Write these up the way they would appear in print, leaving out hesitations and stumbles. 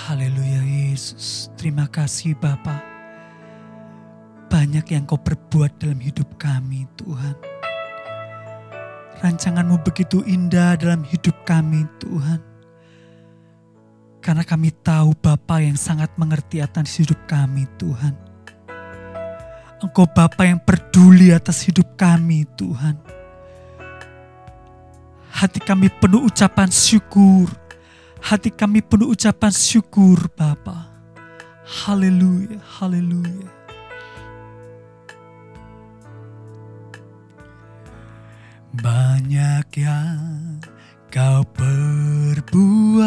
Haleluya Yesus, terima kasih Bapa. Banyak yang Kau perbuat dalam hidup kami Tuhan. Rancangan-Mu begitu indah dalam hidup kami Tuhan. Karena kami tahu Bapa yang sangat mengerti atas hidup kami Tuhan. Engkau Bapa yang peduli atas hidup kami Tuhan. Hati kami penuh ucapan syukur. Hati kami penuh ucapan syukur Bapa. Haleluya, haleluya. Banyak yang Kau perbuat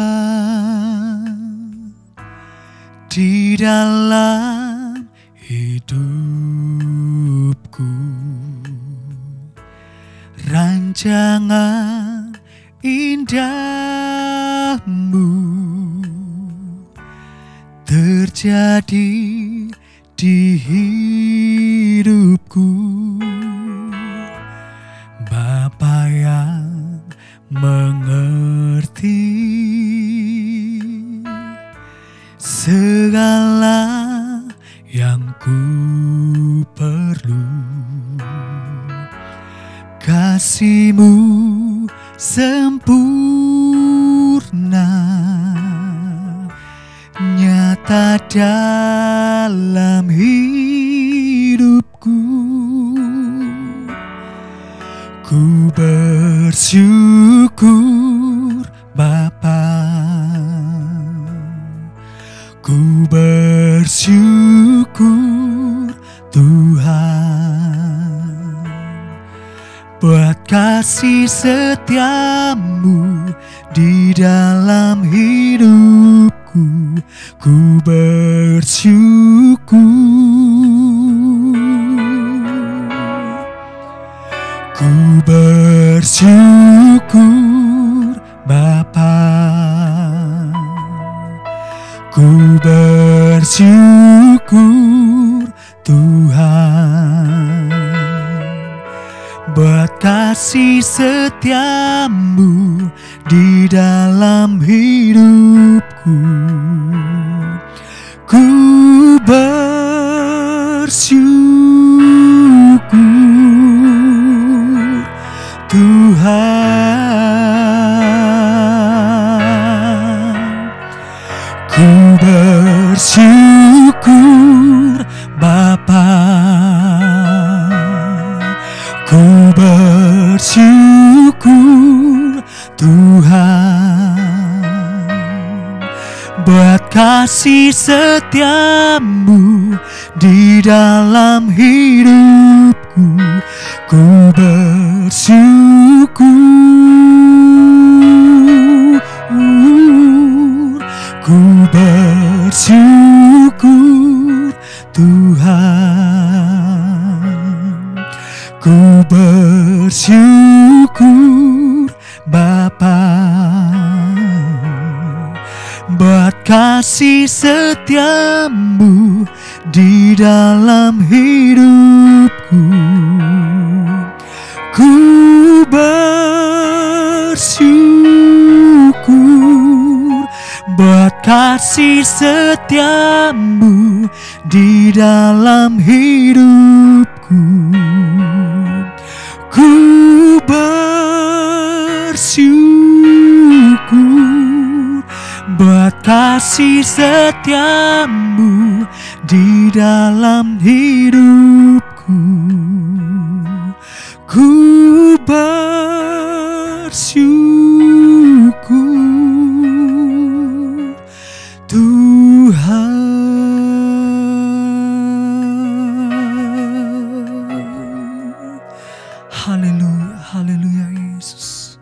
di dalam hidupku. Rancangan indahmu terjadi di hidupku. Bapa yang mengerti segala yang ku perlu. Kasih-Mu sempurna nyata dalam hidupku. Ku bersyukur Bapa, ku bersyukur Tuhan, buat kasih setia-Mu di dalam hidupku. Ku bersyukur, ku bersyukur Bapa, ku bersyukur Tuhan, buat kasih setia-Mu di dalam hidupku. Ku bersyukur Tuhan, ku bersyukur Bapa, ku bersyukur Tuhan, buat kasih setia-Mu di dalam hidupku. Ku bersyukur, ku bersyukur Tuhan, ku bersyukur Bapa, buat kasih setia-Mu di dalam hidupku. Ku bersyukur buat kasih setia-Mu di dalam hidupku. Ku bersyukur buat kasih setia-Mu di dalam hidupku. Ku bersyukur Tuhan. Haleluya, haleluya Yesus.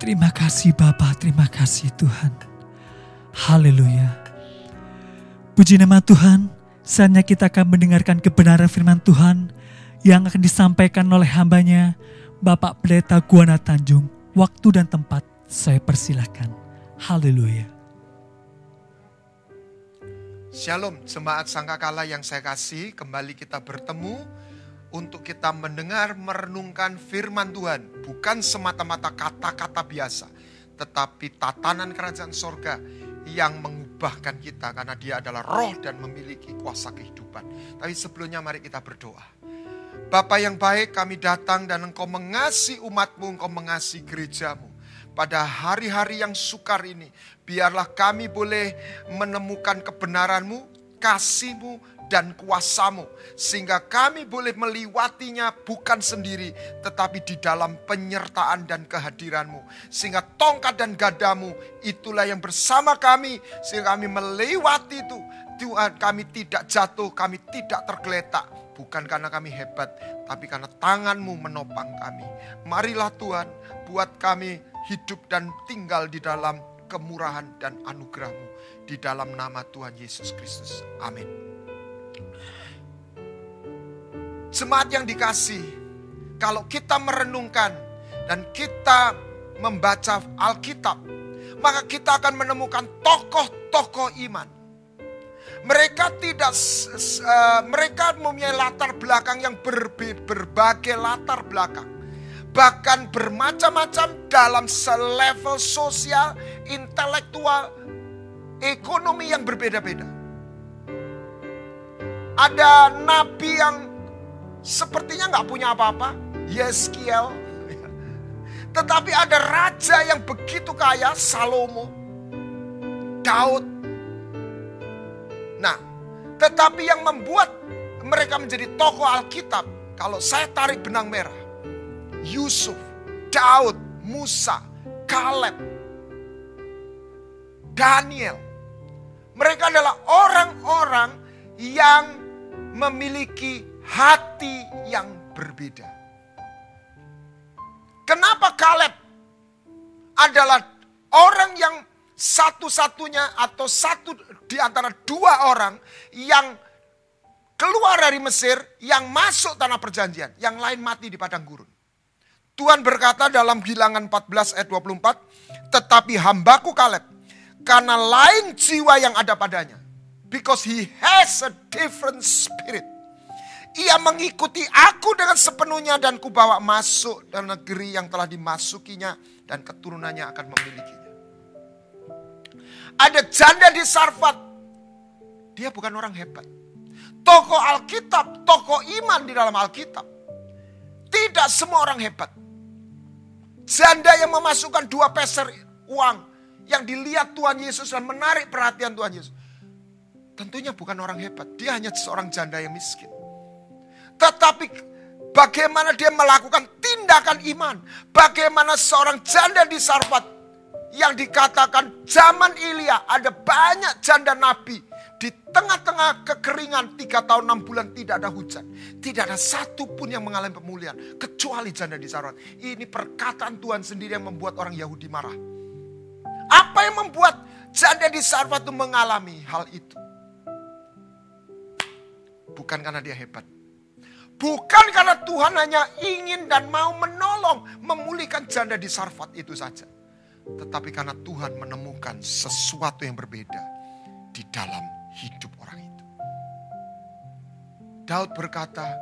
Terima kasih Bapa, terima kasih Tuhan. Haleluya. Puji nama Tuhan, saatnya kita akan mendengarkan kebenaran firman Tuhan yang akan disampaikan oleh hambanya, Bapak Pendeta Guana Tanjung. Waktu dan tempat saya persilahkan. Haleluya. Shalom, jemaat Sangkakala yang saya kasih, kembali kita bertemu untuk kita mendengar, merenungkan firman Tuhan. Bukan semata-mata kata-kata biasa, tetapi tatanan kerajaan sorga yang mengubahkan kita, karena dia adalah roh dan memiliki kuasa kehidupan. Tapi sebelumnya mari kita berdoa. Bapa yang baik, kami datang dan Engkau mengasihi umat-Mu, Engkau mengasihi gereja-Mu. Pada hari-hari yang sukar ini, biarlah kami boleh menemukan kebenaran-Mu, kasih-Mu, dan kuasa-Mu. Sehingga kami boleh meliwatinya bukan sendiri, tetapi di dalam penyertaan dan kehadiran-Mu. Sehingga tongkat dan gadamu itulah yang bersama kami, sehingga kami melewati itu. Tuhan, kami tidak jatuh, kami tidak tergeletak. Bukan karena kami hebat, tapi karena tangan-Mu menopang kami. Marilah Tuhan, buat kami hidup dan tinggal di dalam kemurahan dan anugerah-Mu. Di dalam nama Tuhan Yesus Kristus. Amin. Jemaat yang dikasihi, kalau kita merenungkan dan kita membaca Alkitab, maka kita akan menemukan tokoh-tokoh iman. Mereka mempunyai latar belakang yang berbagai latar belakang. Bahkan bermacam-macam dalam selevel sosial, intelektual, ekonomi yang berbeda-beda. Ada nabi yang sepertinya nggak punya apa-apa, Yeskiel. Tetapi ada raja yang begitu kaya, Salomo, Daud. Nah, tetapi yang membuat mereka menjadi tokoh Alkitab, kalau saya tarik benang merah, Yusuf, Daud, Musa, Kaleb, Daniel. Mereka adalah orang-orang yang memiliki hati yang berbeda. Kenapa Kaleb adalah orang yang satu-satunya atau satu di antara dua orang yang keluar dari Mesir, yang masuk tanah perjanjian, yang lain mati di padang gurun? Tuhan berkata dalam Bilangan 14 ayat 24, tetapi hambaku Kaleb, karena lain jiwa yang ada padanya, because he has a different spirit. Ia mengikuti aku dengan sepenuhnya dan kubawa masuk dan negeri yang telah dimasukinya dan keturunannya akan memilikinya. Ada janda di Sarfat. Dia bukan orang hebat. Tokoh Alkitab, tokoh iman di dalam Alkitab. Tidak semua orang hebat. Janda yang memasukkan 2 peser uang yang dilihat Tuhan Yesus dan menarik perhatian Tuhan Yesus. Tentunya bukan orang hebat. Dia hanya seorang janda yang miskin. Tetapi bagaimana dia melakukan tindakan iman. Bagaimana seorang janda di Sarfat yang dikatakan zaman Ilya ada banyak janda nabi. Di tengah-tengah kekeringan 3 tahun 6 bulan tidak ada hujan. Tidak ada satu pun yang mengalami pemulihan. Kecuali janda di Sarfat. Ini perkataan Tuhan sendiri yang membuat orang Yahudi marah. Apa yang membuat janda di Sarfat itu mengalami hal itu? Bukan karena dia hebat. Bukan karena Tuhan hanya ingin dan mau menolong, memulihkan janda di Sarfat itu saja. Tetapi karena Tuhan menemukan sesuatu yang berbeda di dalam hidup orang itu. Daud berkata,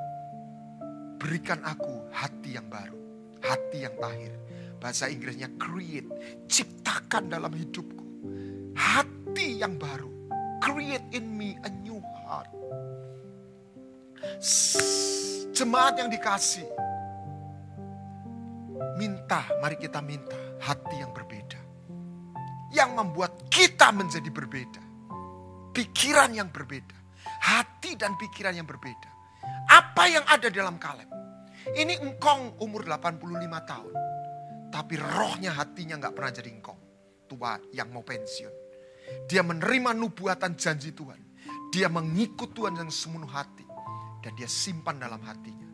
berikan aku hati yang baru, hati yang tahir. Bahasa Inggrisnya create, ciptakan dalam hidupku hati yang baru. Create in me a new heart. Jemaat yang dikasih, minta, mari kita minta hati yang berbeda. Yang membuat kita menjadi berbeda. Pikiran yang berbeda. Hati dan pikiran yang berbeda. Apa yang ada dalam Kaleb? Ini engkong umur 85 tahun. Tapi rohnya, hatinya gak pernah jadi engkong. Tua yang mau pensiun. Dia menerima nubuatan janji Tuhan. Dia mengikut Tuhan dengan sepenuh hati. Dan dia simpan dalam hatinya.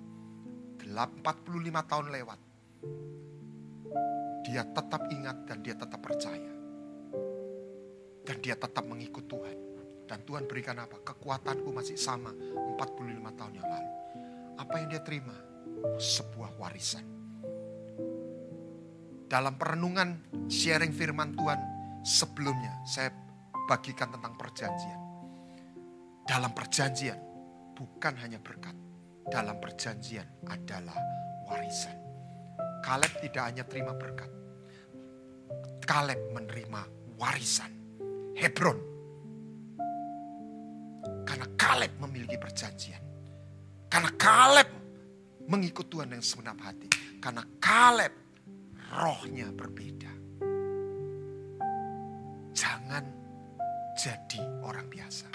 45 tahun lewat. Dia tetap ingat dan dia tetap percaya. Dan dia tetap mengikut Tuhan. Dan Tuhan berikan apa? Kekuatanku masih sama 45 tahun yang lalu. Apa yang dia terima? Sebuah warisan. Dalam perenungan sharing firman Tuhan sebelumnya, saya bagikan tentang perjanjian. Dalam perjanjian, bukan hanya berkat. Dalam perjanjian adalah warisan. Kaleb tidak hanya terima berkat. Kaleb menerima warisan Hebron. Karena Kaleb memiliki perjanjian. Karena Kaleb mengikut Tuhan dengan segenap hati. Karena Kaleb rohnya berbeda. Jangan jadi orang biasa.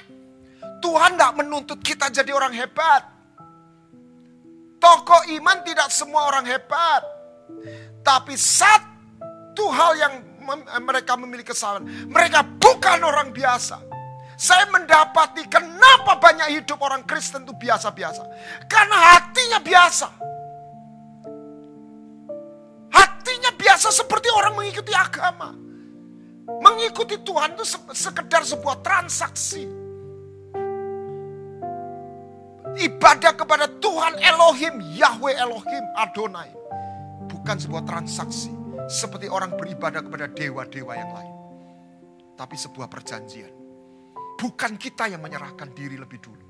Tuhan tidak menuntut kita jadi orang hebat. Tokoh iman tidak semua orang hebat. Tapi satu hal yang mereka memiliki kesalahan. Mereka bukan orang biasa. Saya mendapati kenapa banyak hidup orang Kristen itu biasa-biasa. Karena hatinya biasa. Hatinya biasa seperti orang mengikuti agama. Mengikuti Tuhan itu sekedar sebuah transaksi. Ibadah kepada Tuhan Elohim, Yahweh Elohim, Adonai. Bukan sebuah transaksi. Seperti orang beribadah kepada dewa-dewa yang lain. Tapi sebuah perjanjian. Bukan kita yang menyerahkan diri lebih dulu.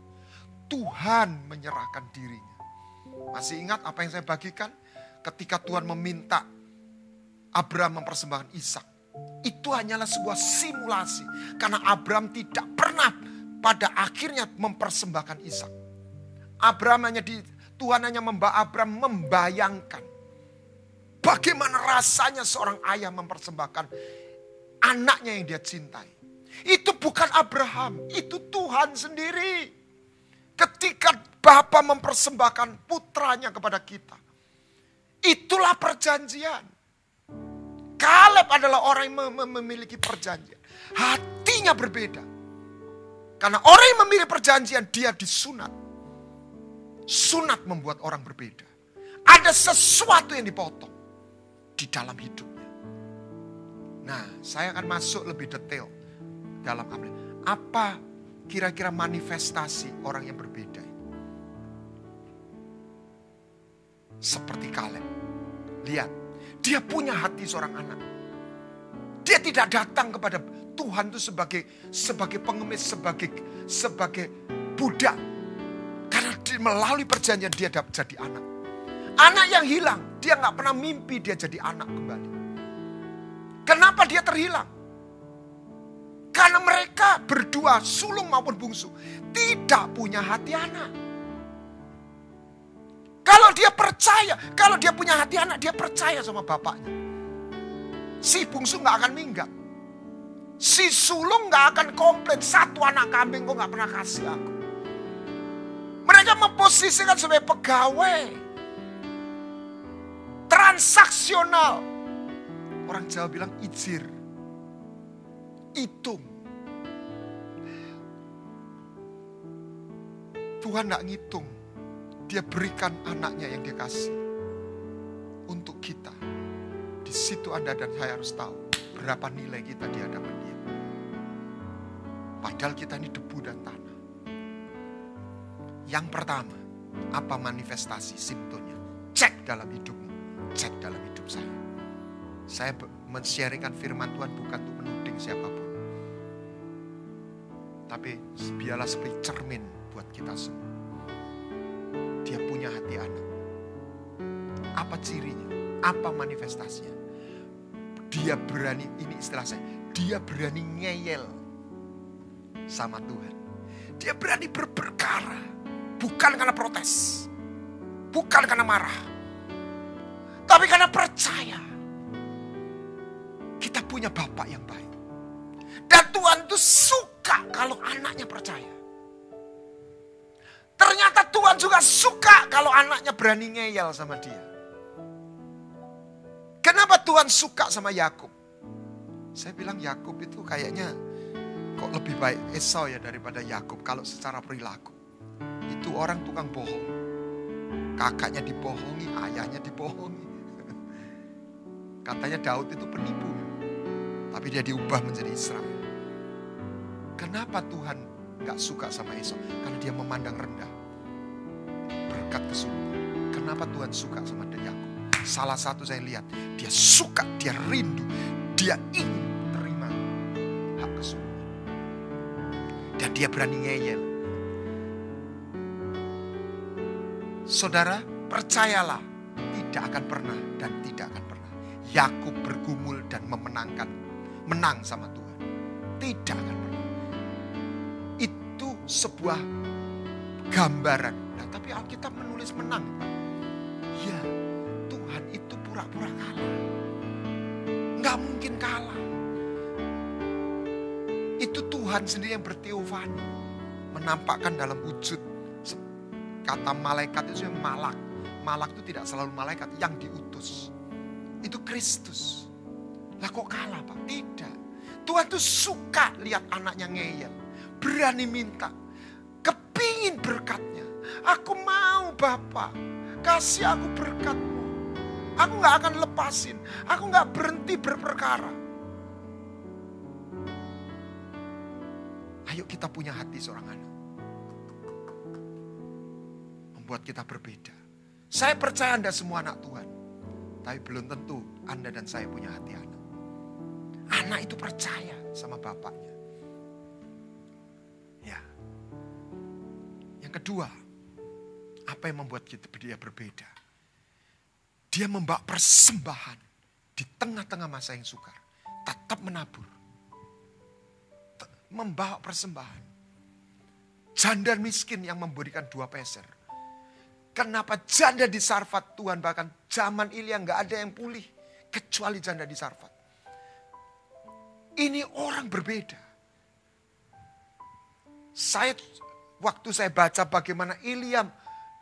Tuhan menyerahkan dirinya. Masih ingat apa yang saya bagikan? Ketika Tuhan meminta Abraham mempersembahkan Ishak. Itu hanyalah sebuah simulasi. Karena Abraham tidak pernah pada akhirnya mempersembahkan Ishak. Tuhan hanya Abraham membayangkan. Bagaimana rasanya seorang ayah mempersembahkan anaknya yang dia cintai. Itu bukan Abraham, itu Tuhan sendiri. Ketika Bapa mempersembahkan putranya kepada kita. Itulah perjanjian. Kaleb adalah orang yang memiliki perjanjian. Hatinya berbeda. Karena orang yang memiliki perjanjian, dia disunat. Sunat membuat orang berbeda. Ada sesuatu yang dipotong di dalam hidupnya. Nah, saya akan masuk lebih detail dalam apa kira-kira manifestasi orang yang berbeda. Seperti Kaleb. Lihat, dia punya hati seorang anak. Dia tidak datang kepada Tuhan itu sebagai pengemis, sebagai budak. Karena melalui perjanjian dia dapat jadi anak. Anak yang hilang, dia nggak pernah mimpi dia jadi anak kembali. Kenapa dia terhilang? Karena mereka berdua, sulung maupun bungsu, tidak punya hati anak. Kalau dia percaya, kalau dia punya hati anak, dia percaya sama bapaknya. Si bungsu gak akan minggat. Si sulung gak akan komplain, satu anak kambing kok gak pernah kasih aku. Mereka memposisikan sebagai pegawai. Transaksional. Orang Jawa bilang ijir. Hitung. Tuhan tidak ngitung. Dia berikan anaknya yang dia kasih. Untuk kita. Di situ Anda dan saya harus tahu. Berapa nilai kita di hadapan dia. Padahal kita ini debu dan tanah. Yang pertama. Apa manifestasi simptomnya? Cek dalam hidupmu. Cek dalam hidup saya. Saya men-sharingkan firman Tuhan bukan untuk menuding siapapun. Tapi biarlah seperti cermin buat kita semua. Dia punya hati anak. Apa cirinya? Apa manifestasinya? Dia berani, ini istilah saya, dia berani ngeyel sama Tuhan. Dia berani berperkara. Bukan karena protes. Bukan karena marah. Tapi karena percaya. Kita punya Bapak yang baik. Dan Tuhan itu suka kalau anaknya percaya. Ternyata Tuhan juga suka kalau anaknya berani ngeyel sama dia. Kenapa Tuhan suka sama Yakub? Saya bilang Yakub itu kayaknya kok lebih baik Esau ya daripada Yakub kalau secara perilaku. Itu orang tukang bohong. Kakaknya dibohongi, ayahnya dibohongi. Katanya Daud itu penipu. Tapi dia diubah menjadi Israel. Kenapa Tuhan gak suka sama Esau? Karena dia memandang rendah. Berkat kesulungan. Kenapa Tuhan suka sama Yakub? Salah satu saya lihat. Dia suka, dia rindu. Dia ingin terima hak kesulungan. Dan dia berani ngeyel. Saudara, percayalah. Tidak akan pernah dan tidak akan pernah. Yakub bergumul dan menang sama Tuhan. Tidak akan pernah. Itu sebuah gambaran. Nah, tapi Alkitab menulis menang. Ya, Tuhan itu pura-pura kalah. Nggak mungkin kalah. Itu Tuhan sendiri yang berteofani. Menampakkan dalam wujud. Kata malaikat itu malak. Malak itu tidak selalu malaikat yang diutus. Itu Kristus. Lah kok kalah Pak? Tidak. Tuhan tuh suka lihat anaknya ngeyel. Berani minta. Kepingin berkatnya. Aku mau Bapak. Kasih aku berkat-Mu. Aku gak akan lepasin. Aku gak berhenti berperkara. Ayo kita punya hati seorang anak. Membuat kita berbeda. Saya percaya Anda semua anak Tuhan. Tapi belum tentu Anda dan saya punya hati anak. Anak itu percaya sama bapaknya. Ya. Yang kedua, apa yang membuat dia berbeda? Dia membawa persembahan di tengah-tengah masa yang sukar. Tetap menabur. Membawa persembahan. Janda miskin yang memberikan 2 peser. Kenapa janda di Sarfat Tuhan bahkan zaman Ilya gak ada yang pulih. Kecuali janda di Sarfat. Ini orang berbeda. Waktu saya baca bagaimana Ilya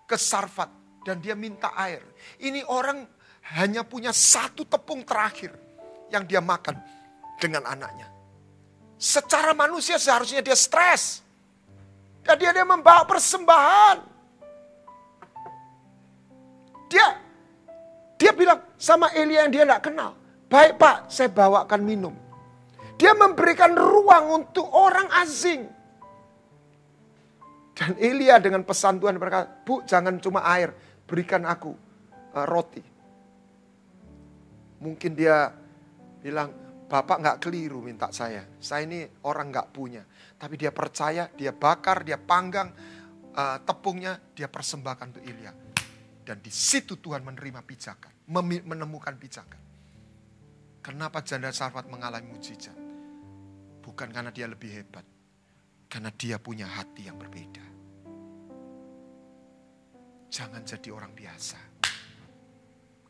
ke Sarfat. Dan dia minta air. Ini orang hanya punya 1 tepung terakhir. Yang dia makan dengan anaknya. Secara manusia seharusnya dia stres. Dan dia membawa persembahan. Dia bilang sama Elia yang dia tidak kenal. Baik Pak, saya bawakan minum. Dia memberikan ruang untuk orang asing. Dan Elia dengan pesan Tuhan berkata, Bu jangan cuma air, berikan aku roti. Mungkin dia bilang, Bapak gak keliru minta saya. Saya ini orang gak punya. Tapi dia percaya, dia bakar, dia panggang tepungnya, dia persembahkan untuk Elia. Dan di situ Tuhan menerima pijakan, menemukan pijakan. Kenapa janda Sarfat mengalami mujizat? Bukan karena dia lebih hebat. Karena dia punya hati yang berbeda. Jangan jadi orang biasa.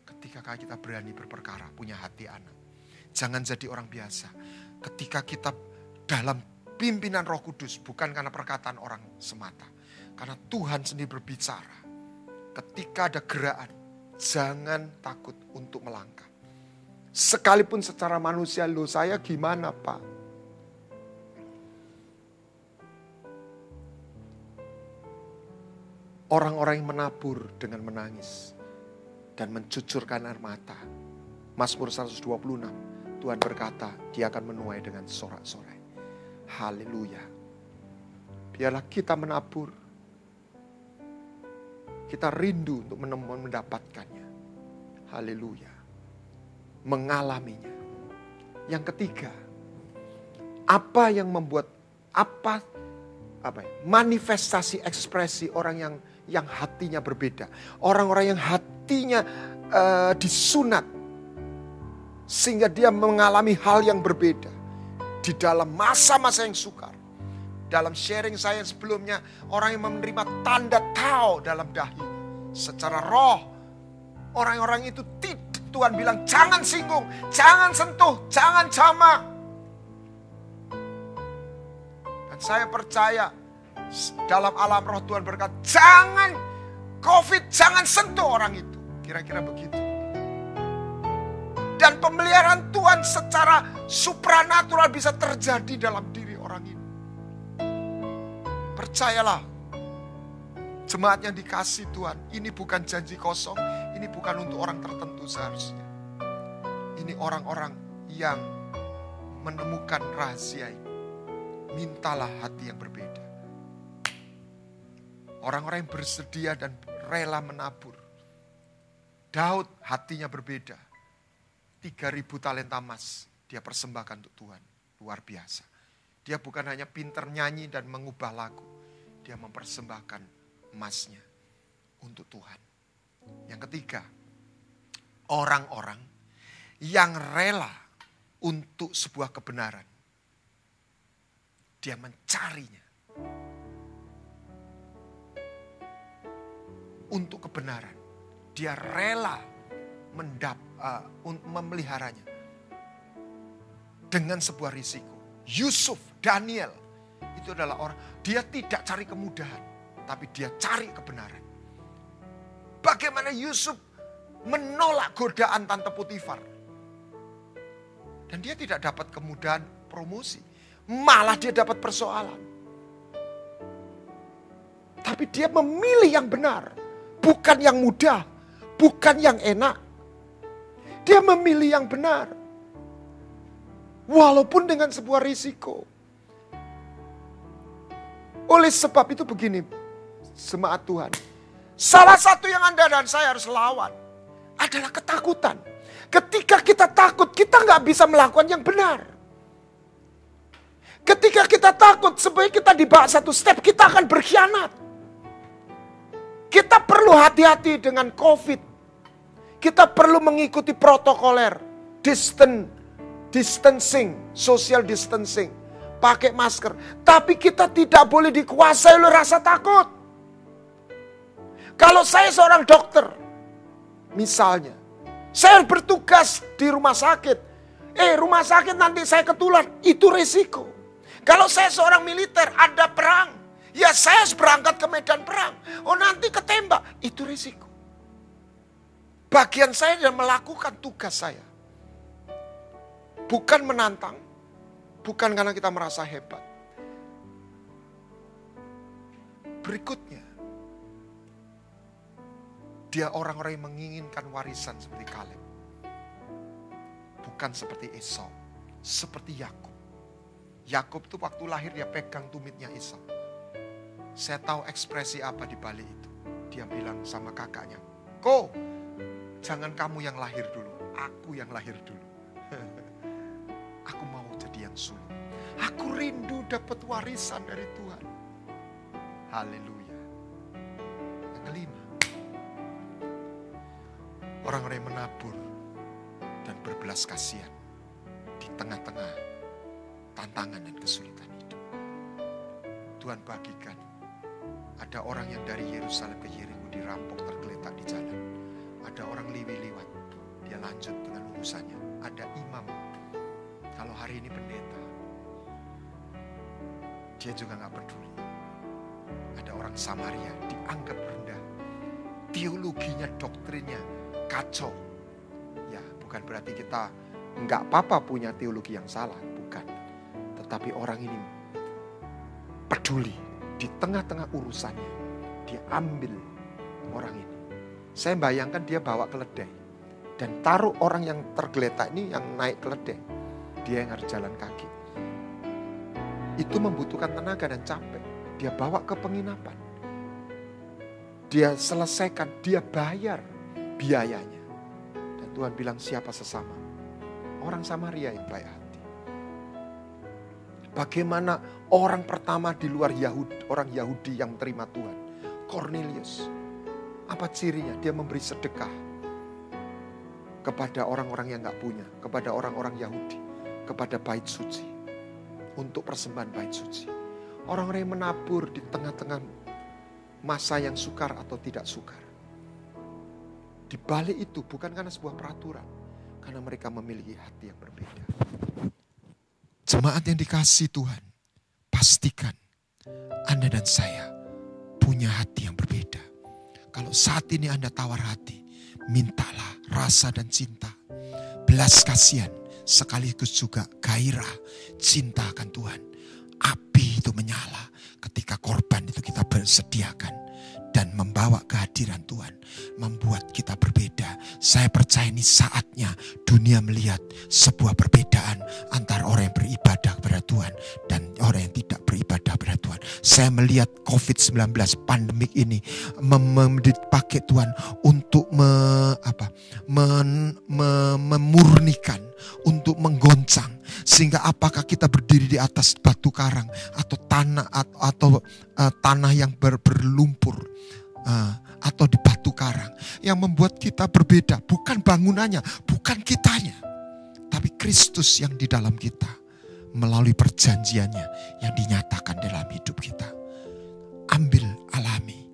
Ketika kita berani berperkara, punya hati anak. Jangan jadi orang biasa. Ketika kita dalam pimpinan Roh Kudus, bukan karena perkataan orang semata. Karena Tuhan sendiri berbicara. Ketika ada gerakan, jangan takut untuk melangkah. Sekalipun secara manusia, loh saya gimana Pak? Orang-orang yang menabur dengan menangis dan mencucurkan air mata. Mazmur 126, Tuhan berkata, dia akan menuai dengan sorak-sorai. Haleluya. Biarlah kita menabur. Kita rindu untuk mendapatkannya. Haleluya. Mengalaminya. Yang ketiga, apa yang membuat manifestasi ekspresi orang yang hatinya berbeda. Orang-orang yang hatinya disunat. Sehingga dia mengalami hal yang berbeda. Di dalam masa-masa yang sukar. Dalam sharing saya sebelumnya, orang yang menerima tanda tahu dalam dahi. Secara roh, orang-orang itu Tuhan bilang jangan singgung, jangan sentuh, jangan jamah. Dan saya percaya dalam alam roh Tuhan berkata, jangan COVID, jangan sentuh orang itu. Kira-kira begitu. Dan pemeliharaan Tuhan secara supranatural bisa terjadi dalam diri orang ini. Percayalah, jemaat yang dikasih Tuhan, ini bukan janji kosong, ini bukan untuk orang tertentu seharusnya. Ini orang-orang yang menemukan rahasia ini. Mintalah hati yang berbeda. Orang-orang yang bersedia dan rela menabur. Daud hatinya berbeda. 3.000 talenta emas dia persembahkan untuk Tuhan. Luar biasa. Dia bukan hanya pintar nyanyi dan mengubah lagu. Dia mempersembahkan emasnya untuk Tuhan. Yang ketiga, orang-orang yang rela untuk sebuah kebenaran. Dia mencarinya. Untuk kebenaran. Dia rela memeliharanya. Dengan sebuah risiko. Yusuf, Daniel, itu adalah orang, dia tidak cari kemudahan, tapi dia cari kebenaran. Bagaimana Yusuf menolak godaan Tante Potifar. Dan dia tidak dapat kemudahan promosi. Malah dia dapat persoalan. Tapi dia memilih yang benar. Bukan yang mudah. Bukan yang enak. Dia memilih yang benar. Walaupun dengan sebuah risiko. Oleh sebab itu begini, jemaat Tuhan. Salah satu yang Anda dan saya harus lawan adalah ketakutan. Ketika kita takut, kita nggak bisa melakukan yang benar. Ketika kita takut, supaya kita dibawa satu step, kita akan berkhianat. Kita perlu hati-hati dengan COVID. Kita perlu mengikuti protokoler, distancing, social distancing, pakai masker. Tapi kita tidak boleh dikuasai oleh rasa takut. Kalau saya seorang dokter, misalnya, saya bertugas di rumah sakit. Rumah sakit nanti saya ketular, itu resiko. Kalau saya seorang militer, ada perang. Ya saya harus berangkat ke medan perang. Oh nanti ketembak, itu risiko. Bagian saya adalah melakukan tugas saya. Bukan menantang. Bukan karena kita merasa hebat. Berikutnya. Dia orang-orang yang menginginkan warisan seperti Kaleb. Bukan seperti Esau. Seperti Yakub. Yakub itu waktu lahir dia pegang tumitnya Esau. Saya tahu ekspresi apa di balik itu. Dia bilang sama kakaknya, "Ko, jangan kamu yang lahir dulu, aku yang lahir dulu. Aku mau jadi yang sulung. Aku rindu dapat warisan dari Tuhan." Haleluya. Yang kelima, orang-orang yang menabur dan berbelas kasihan di tengah-tengah tantangan dan kesulitan hidup. Tuhan bagikan. Ada orang yang dari Yerusalem ke Yeriko dirampok tergeletak di jalan. Ada orang liwat, dia lanjut dengan urusannya. Ada imam, kalau hari ini pendeta, dia juga gak peduli. Ada orang Samaria dianggap rendah. Teologinya, doktrinnya kacau. Ya bukan berarti kita gak apa-apa punya teologi yang salah, bukan. Tapi orang ini peduli di tengah-tengah urusannya. Dia ambil orang ini. Saya bayangkan dia bawa keledai. Dan taruh orang yang tergeletak ini yang naik keledai. Dia yang harus jalan kaki. Itu membutuhkan tenaga dan capek. Dia bawa ke penginapan. Dia selesaikan, dia bayar biayanya. Dan Tuhan bilang siapa sesama? Orang Samaria yang baik hati. Bagaimana orang pertama di luar Yahudi, orang Yahudi yang terima Tuhan. Cornelius. Apa cirinya? Dia memberi sedekah kepada orang-orang yang gak punya. Kepada orang-orang Yahudi. Kepada bait suci. Untuk persembahan bait suci. Orang-orang yang menabur di tengah-tengah masa yang sukar atau tidak sukar. Di balik itu bukan karena sebuah peraturan. Karena mereka memiliki hati yang berbeda. Jemaat yang dikasihi Tuhan, pastikan Anda dan saya punya hati yang berbeda. Kalau saat ini Anda tawar hati, mintalah rasa dan cinta, belas kasihan, sekaligus juga gairah, cinta akan Tuhan. Api itu menyala ketika korban itu kita bersediakan dan membawa kehadiran Tuhan, membuat kita berbeda. Saya percaya ini saatnya dunia melihat sebuah perbedaan antara orang yang beribadah kepada Tuhan dan orang yang tidak beribadah kepada Tuhan. Saya melihat COVID-19 pandemik ini dipakai Tuhan untuk memurnikan, untuk menggoncang. Sehingga apakah kita berdiri di atas batu karang atau tanah yang berlumpur, atau di batu karang. Yang membuat kita berbeda bukan bangunannya, bukan kitanya, tapi Kristus yang di dalam kita melalui perjanjiannya yang dinyatakan dalam hidup kita. Ambil, alami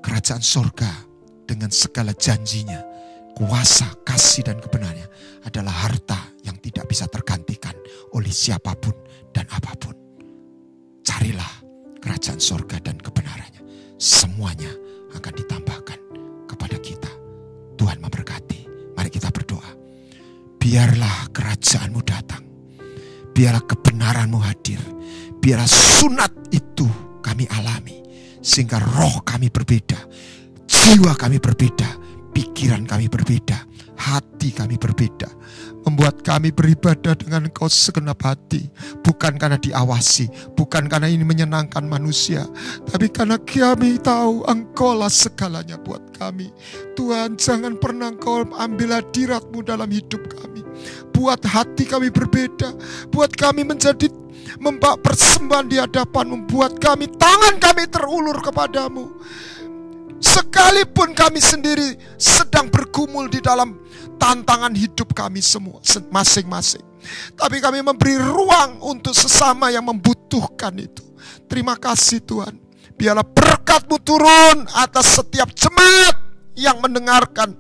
kerajaan sorga dengan segala janjinya. Kuasa, kasih, dan kebenarannya adalah harta yang tidak bisa tergantikan oleh siapapun dan apapun. Carilah kerajaan sorga dan kebenarannya. Semuanya akan ditambahkan kepada kita. Tuhan memberkati. Mari kita berdoa. Biarlah kerajaanmu datang. Biarlah kebenaranmu hadir. Biarlah sunat itu kami alami. Sehingga roh kami berbeda. Jiwa kami berbeda. Pikiran kami berbeda, hati kami berbeda, membuat kami beribadah dengan Engkau segenap hati, bukan karena diawasi, bukan karena ini menyenangkan manusia, tapi karena kami tahu Engkaulah segalanya buat kami. Tuhan, jangan pernah Engkau ambil hadirat-Mu dalam hidup kami, buat hati kami berbeda, buat kami menjadi membawa persembahan di hadapan-Mu, buat kami tangan kami terulur kepadamu. Sekalipun kami sendiri sedang bergumul di dalam tantangan hidup kami semua masing-masing, tapi kami memberi ruang untuk sesama yang membutuhkan itu. Terima kasih Tuhan. Biarlah berkat-Mu turun atas setiap jemaat yang mendengarkan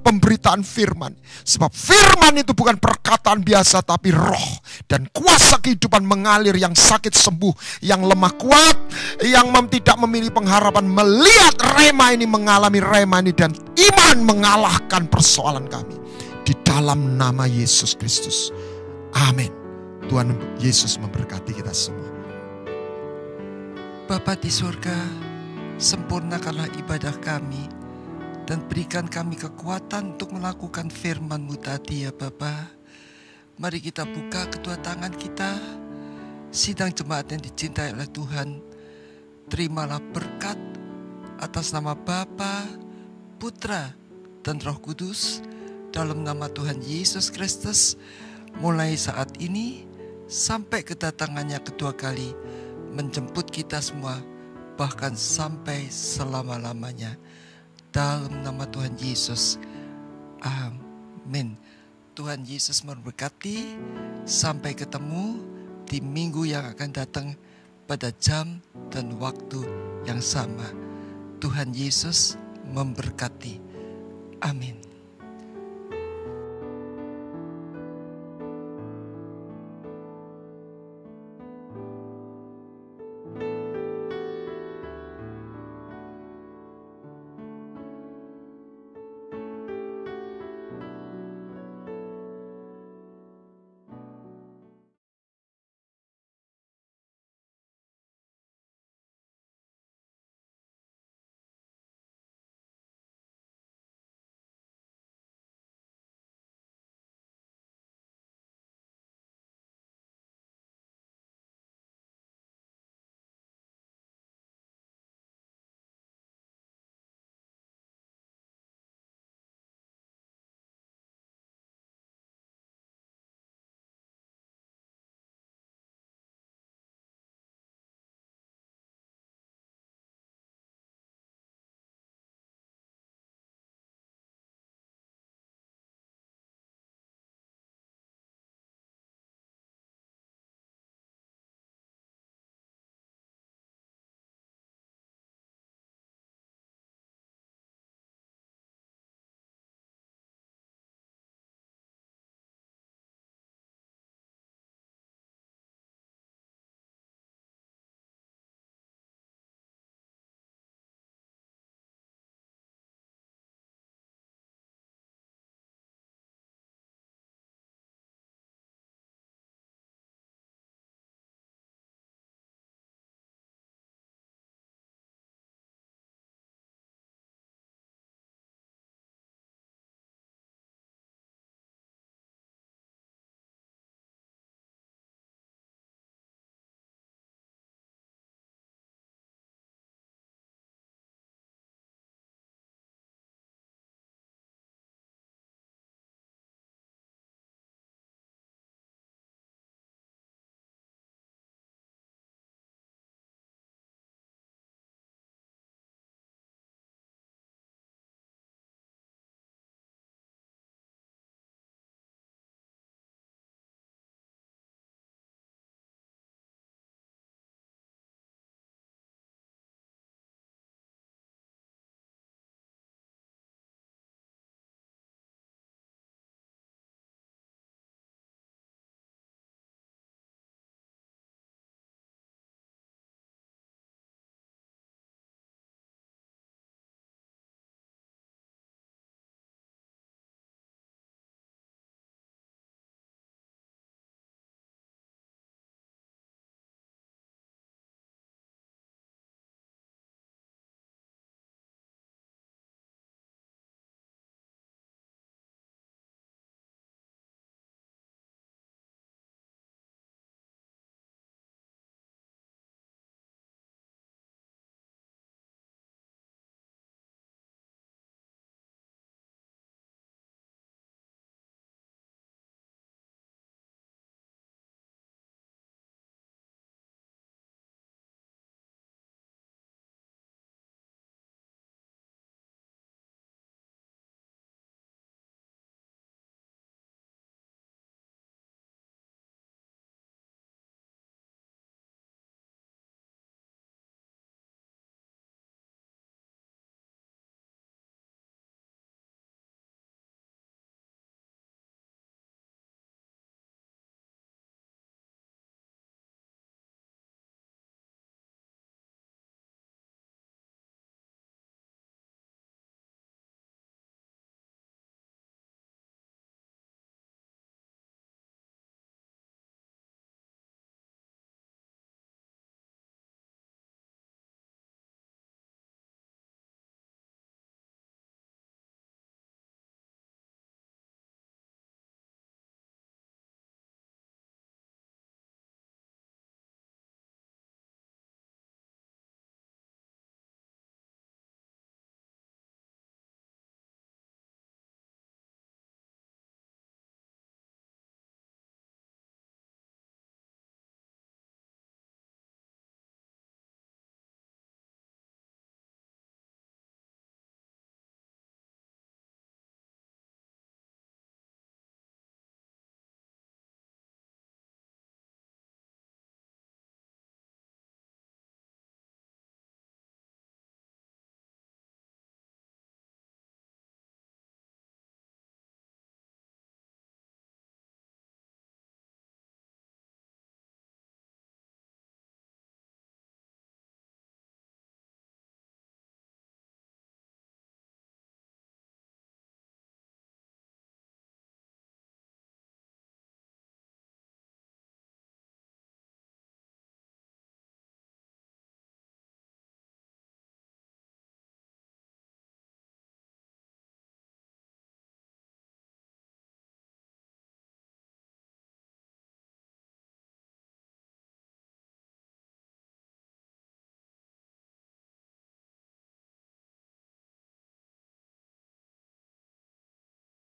pemberitaan firman. Sebab firman itu bukan perkataan biasa, tapi roh dan kuasa kehidupan mengalir. Yang sakit sembuh, yang lemah kuat, yang tidak memiliki pengharapan melihat rema ini, mengalami rema ini, dan iman mengalahkan persoalan kami. Di dalam nama Yesus Kristus. Amin. Tuhan Yesus memberkati kita semua. Bapa di surga, sempurnakanlah ibadah kami dan berikan kami kekuatan untuk melakukan firman-Mu tadi ya Bapa. Mari kita buka kedua tangan kita. Sidang jemaat yang dicintai oleh Tuhan, terimalah berkat atas nama Bapa, Putra, dan Roh Kudus dalam nama Tuhan Yesus Kristus, mulai saat ini sampai kedatangannya kedua kali, menjemput kita semua, bahkan sampai selama-lamanya. Dalam nama Tuhan Yesus. Amin. Tuhan Yesus memberkati. Sampai ketemu di minggu yang akan datang pada jam dan waktu yang sama. Tuhan Yesus memberkati. Amin.